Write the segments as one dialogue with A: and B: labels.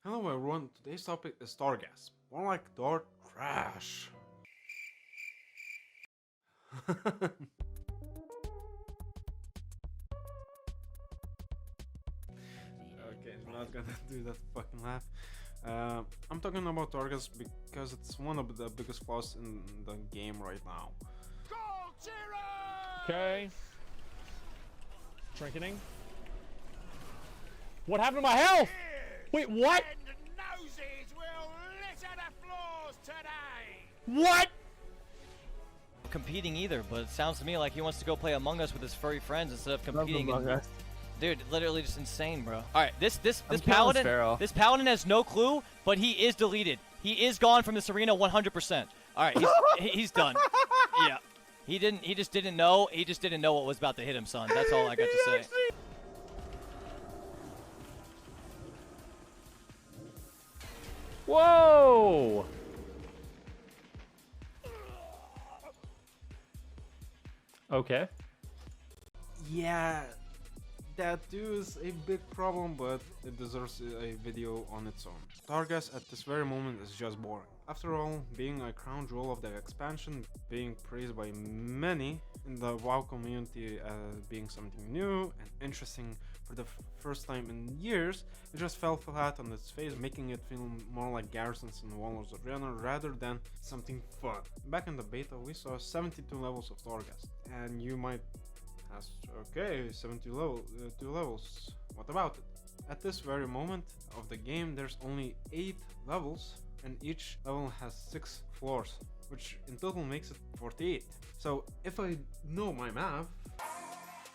A: Hello everyone, today's topic is Torghast, more like door trash. Okay, I'm not gonna do that fucking laugh. I'm talking about Torghast because it's one of the biggest flaws in the game right now.
B: Okay. Trinketing. What happened to my health? Wait, what?
C: Noses will litter the floors today.
B: What?
D: Competing either, but it sounds to me like he wants to go play Among Us with his furry friends instead of competing. Dude, literally just insane, bro. All right, this paladin has no clue, but he is deleted. He is gone from this arena 100%. All right, he's done. Yeah, he just didn't know. He just didn't know what was about to hit him, son. That's all I got to say.
B: Whoa! Okay.
A: Yeah, that too is a big problem, but it deserves a video on its own. Torghast at this very moment is just boring. After all, being a crown jewel of the expansion, being praised by many in the WoW community as being something new and interesting for the first time in years, it just fell flat on its face, making it feel more like garrisons in Warlords Arena rather than something fun. Back in the beta, we saw 72 levels of Torghast, and you might ask, okay, 72 levels, what about it? At this very moment of the game, there's only 8 levels, and each level has 6 floors, which in total makes it 48. So if I know my math,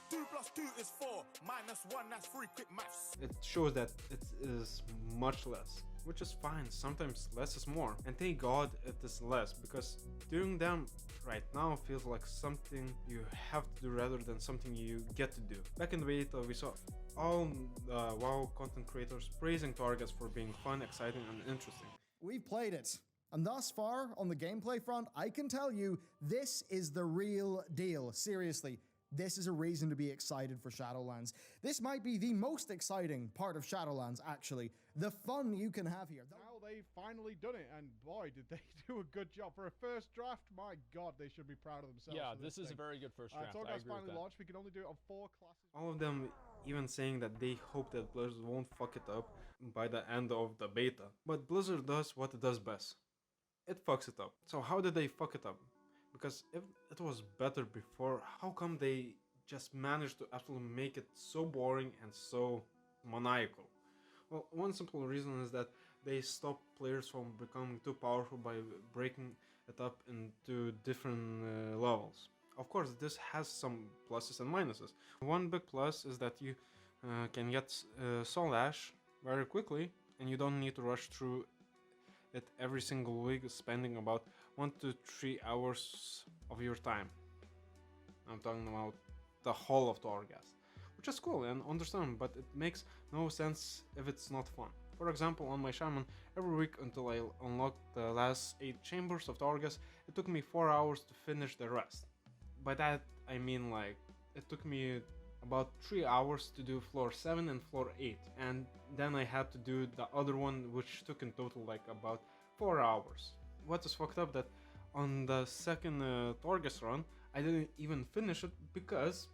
C: 2 + 2 is 4, -1, that's 3, quick maths.
A: it shows that it is much less, which is fine. Sometimes less is more, and thank God it is less, because doing them right now feels like something you have to do rather than something you get to do. Back in the beta, we saw all WoW content creators praising Torghast for being fun, exciting, and interesting.
E: We've played it, and thus far, on the gameplay front, I can tell you, this is the real deal. Seriously, this is a reason to be excited for Shadowlands. This might be the most exciting part of Shadowlands, actually. The fun you can have here.
B: Now they've finally done it, and boy, did they do a good job. For a first draft, my God, they should be proud of themselves.
F: Yeah,
B: for
F: this is a
B: thing.
F: very good first draft. I
B: Torghast
F: agree with
B: finally
F: that.
B: launched. We can only do it on 4 classes.
A: All of them even saying that they hope that Blizzard won't fuck it up by the end of the beta. But Blizzard does what it does best. It fucks it up. So how did they fuck it up? Because if it was better before, how come they just managed to absolutely make it so boring and so maniacal? Well, one simple reason is that they stop players from becoming too powerful by breaking it up into different levels. Of course, this has some pluses and minuses. One big plus is that you can get Soul Ash very quickly, and you don't need to rush through it every single week, spending about 1 to 3 hours of your time. I'm talking about the whole of Torghast, which is cool and understandable, but it makes no sense if it's not fun. For example, on my Shaman, every week until I unlocked the last 8 chambers of Torghast, it took me 4 hours to finish the rest. By that, I mean like, it took me about 3 hours to do floor 7 and floor 8, and then I had to do the other one, which took in total like about 4 hours. What is fucked up that on the second Torghast run, I didn't even finish it because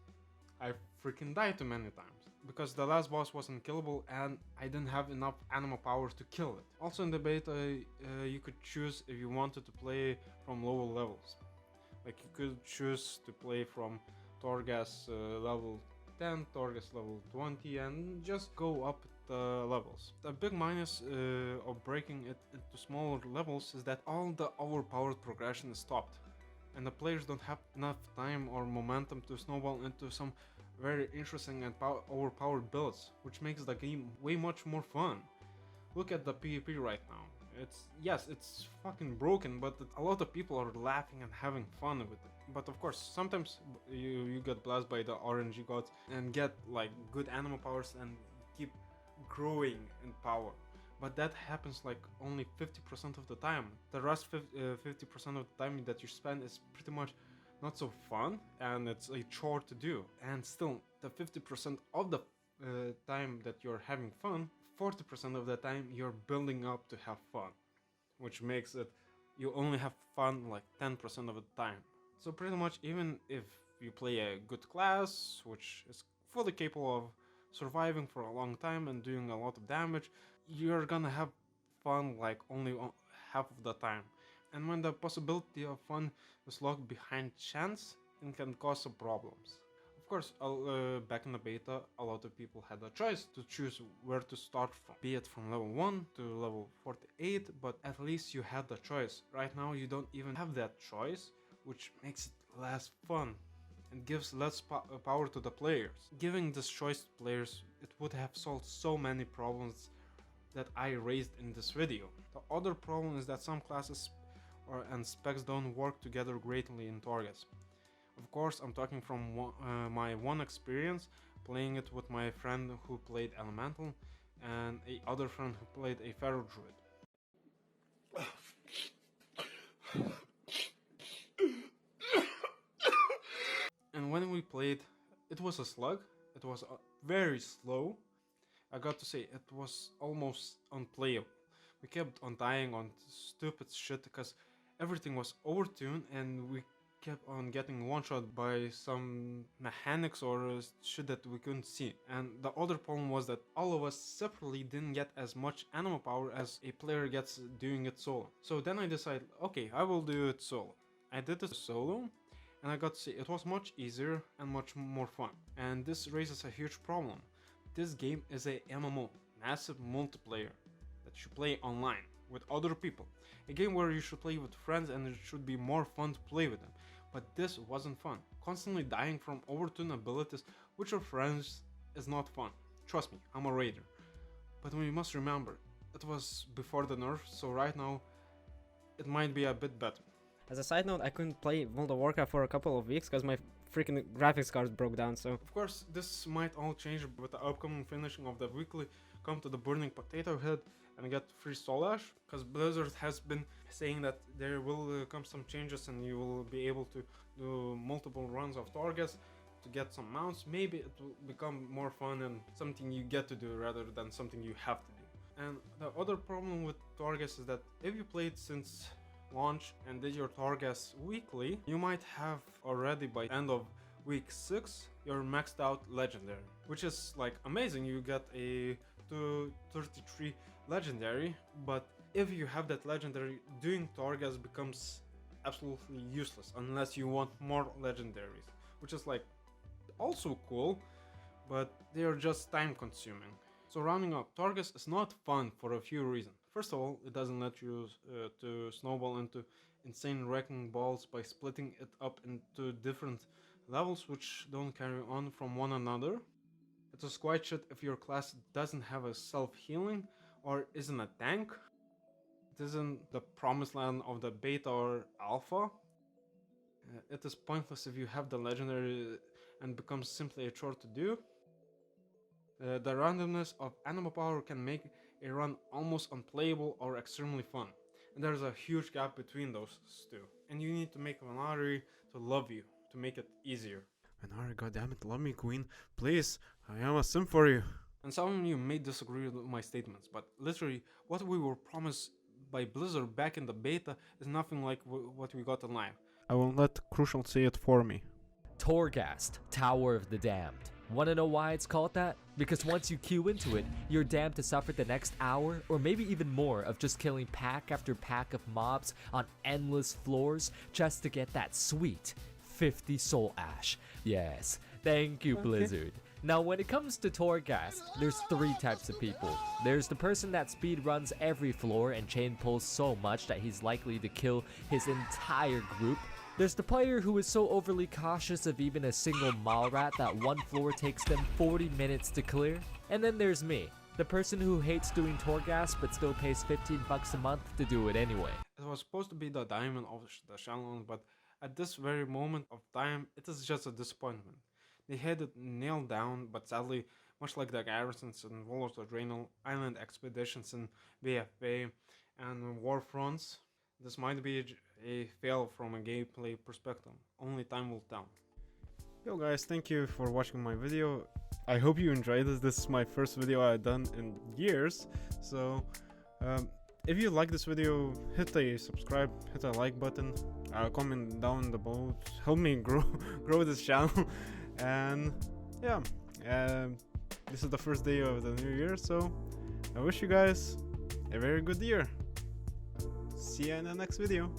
A: I freaking died too many times. Because the last boss wasn't killable and I didn't have enough animal powers to kill it. Also in the beta, you could choose if you wanted to play from lower levels. Like you could choose to play from Torghast level 10, Torghast level 20, and just go up the levels. The big minus of breaking it into smaller levels is that all the overpowered progression is stopped, and the players don't have enough time or momentum to snowball into some very interesting and overpowered builds, which makes the game way much more fun. Look at the PvP right now. It's fucking broken, but a lot of people are laughing and having fun with it. But of course, sometimes you get blessed by the RNG gods and get like good animal powers and keep growing in power. But that happens like only 50% of the time. The rest 50% of the time that you spend is pretty much not so fun, and it's a chore to do. And still, the 50% of the time that you're having fun 40% of the time you're building up to have fun, which makes it you only have fun like 10% of the time. So pretty much even if you play a good class, which is fully capable of surviving for a long time and doing a lot of damage, you're gonna have fun like only half of the time. And when the possibility of fun is locked behind chance, it can cause some problems. Of course, back in the beta, a lot of people had a choice to choose where to start from, be it from level 1 to level 48, but at least you had the choice. Right now you don't even have that choice, which makes it less fun and gives less power to the players. Giving this choice to players, it would have solved so many problems that I raised in this video. The other problem is that some classes and specs don't work together greatly in Torghast. Of course, I'm talking from my one experience playing it with my friend who played Elemental and a other friend who played a Pharaoh Druid. And when we played, it was a slug, it was very slow. I got to say, it was almost unplayable. We kept on dying on stupid shit because everything was overtuned and we kept on getting one-shot by some mechanics or shit that we couldn't see. And the other problem was that all of us separately didn't get as much animal power as a player gets doing it solo. So then I decided, okay, I will do it solo. I did it solo, and I got to see it was much easier and much more fun. And this raises a huge problem. This game is a MMO, massive multiplayer, that you play online with other people. A game where you should play with friends and it should be more fun to play with them. But this wasn't fun. Constantly dying from overtuned abilities with your friends is not fun. Trust me, I'm a raider. But we must remember, it was before the nerf, so right now it might be a bit better.
F: As a side note, I couldn't play World of Warcraft for a couple of weeks because my freaking graphics cards broke down, so...
A: Of course, this might all change with the upcoming finishing of the weekly Come to the Burning Potato Head and get free Soul Ash, because Blizzard has been saying that there will come some changes and you will be able to do multiple runs of Torghast to get some mounts. Maybe it will become more fun and something you get to do rather than something you have to do. And the other problem with Torghast is that if you played since launch and did your Torghast weekly, you might have already by end of week 6 your maxed out legendary, which is like amazing. You get a 233 legendary, but if you have that legendary, doing Torghast becomes absolutely useless unless you want more legendaries, which is like also cool, but they are just time consuming. So rounding up, Torghast is not fun for a few reasons. First of all, it doesn't let you to snowball into insane wrecking balls by splitting it up into different levels which don't carry on from one another. It is quite shit if your class doesn't have a self-healing or isn't a tank. It isn't the promised land of the beta or alpha. It is pointless if you have the legendary and becomes simply a chore to do. The randomness of animal power can make a run almost unplayable or extremely fun. And there's a huge gap between those two. And you need to make Venari to love you, to make it easier. Venari, goddammit, love me, queen. Please, I am a sim for you. And some of you may disagree with my statements, but literally, what we were promised by Blizzard back in the beta is nothing like what we got in live. I will let Crucial say it for me.
G: Torghast, Tower of the Damned. Wanna know why it's called that? Because once you queue into it, you're damned to suffer the next hour or maybe even more of just killing pack after pack of mobs on endless floors just to get that sweet 50 soul ash. Yes, thank you, Blizzard. Now when it comes to Torghast, there's 3 types of people. There's the person that speed runs every floor and chain pulls so much that he's likely to kill his entire group. There's the player who is so overly cautious of even a single Malrat that one floor takes them 40 minutes to clear. And then there's me, the person who hates doing Torghast but still pays $15 a month to do it anyway.
A: It was supposed to be the diamond of the Shadowlands, but at this very moment of time, it is just a disappointment. They had it nailed down, but sadly, much like the garrisons in World of Warcraft, island expeditions in BFA and Warfronts, this might be a fail from a gameplay perspective. Only time will tell. Yo guys, thank you for watching my video. I hope you enjoyed this. This is my first video I've done in years. So if you like this video, hit a subscribe, hit a like button, comment down below, help me grow this channel. And yeah, this is the first day of the new year, so I wish you guys a very good year. See you in the next video.